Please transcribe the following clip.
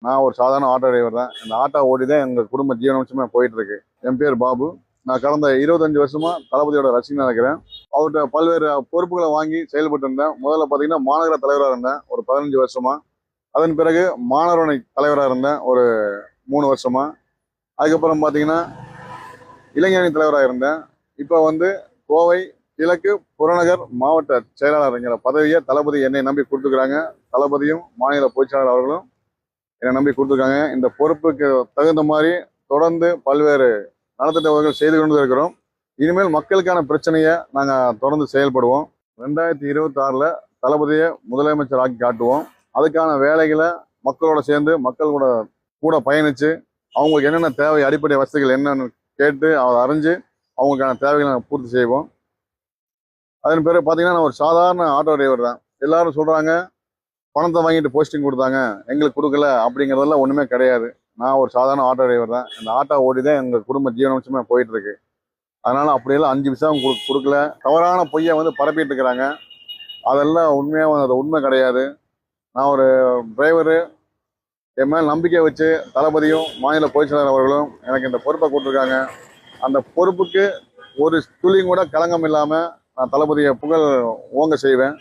நான் ஒரு சாதாரண ஆட்டோ டிரைவர் தான். இந்த ஆட்டோ ஓட்டி தான் எங்க குடும்ப ஜீவனாம்சமே போயிட்டு இருக்கு. என் பேர் பாபு. நான் கடந்த 25 வருஷமா தளபதியோட ரசிகனா இருக்கிறேன். அவர்கிட்ட பல்வேறு பொறுப்புகளை வாங்கி செயல்பட்டு இருந்தேன். முதல்ல பார்த்தீங்கன்னா மாநகர தலைவராக இருந்தேன் ஒரு 15 வருஷமா. அதன் பிறகு மாணவரணி தலைவராக இருந்தேன் ஒரு 3 வருஷமா. அதுக்கப்புறம் பார்த்தீங்கன்னா இளைஞரணி தலைவராக இருந்தேன். இப்போ வந்து கோவை கிழக்கு புறநகர் மாவட்ட செயலாளருங்கிற பதவியை தளபதி என்னை நம்பி கொடுத்துக்கிறாங்க. தளபதியும் மாநில பொதுச்செயலாளர் அவர்களும் என்னை நம்பி கொடுத்துருக்காங்க. இந்த பொறுப்புக்கு தகுந்த மாதிரி தொடர்ந்து பல்வேறு நலத்திட்ட உதவிகள் செய்து கொண்டு இருக்கிறோம். இனிமேல் மக்களுக்கான பிரச்சனையை நாங்கள் தொடர்ந்து செயல்படுவோம். 2026 தளபதியை முதலமைச்சர் ஆக்கி காட்டுவோம். அதுக்கான வேலைகளை மக்களோட சேர்ந்து மக்கள் கூட பயணித்து அவங்களுக்கு என்னென்ன தேவை, அடிப்படை வசதிகள் என்னென்னு கேட்டு அதை அறிஞ்சு அவங்களுக்கான தேவைகளை நாங்கள் பூர்த்தி செய்வோம். அதன் பிறகு பார்த்தீங்கன்னா நான் ஒரு சாதாரண ஆட்டோ டிரைவர் தான். எல்லாரும் சொல்கிறாங்க பணத்தை வாங்கிட்டு போஸ்டிங் கொடுத்தாங்க, எங்களுக்கு கொடுக்கல அப்படிங்கிறதெல்லாம் ஒன்றுமே கிடையாது. நான் ஒரு சாதாரண ஆட்டோ டிரைவர் தான். இந்த ஆட்டோ ஓட்டி தான் எங்கள் குடும்ப ஜீவனாம்சமே போயிட்டு இருக்கு. அதனால அப்படியெல்லாம் 5 பைசா கொடுக்கல. தவறான பொய்யை வந்து பரப்பிட்டு இருக்கிறாங்க. அதெல்லாம் உண்மையாக அது உண்மை கிடையாது. நான் ஒரு டிரைவரு. என் மேல் நம்பிக்கை வச்சு தளபதியும் மாநில பொதுச்செயலாளர் அவர்களும் எனக்கு இந்த பொறுப்பை கொடுத்துருக்காங்க. அந்த பொறுப்புக்கு ஒரு துளியும் கூட களங்கம் இல்லாமல் நான் தளபதியை புகழ் ஓங்க செய்வேன்.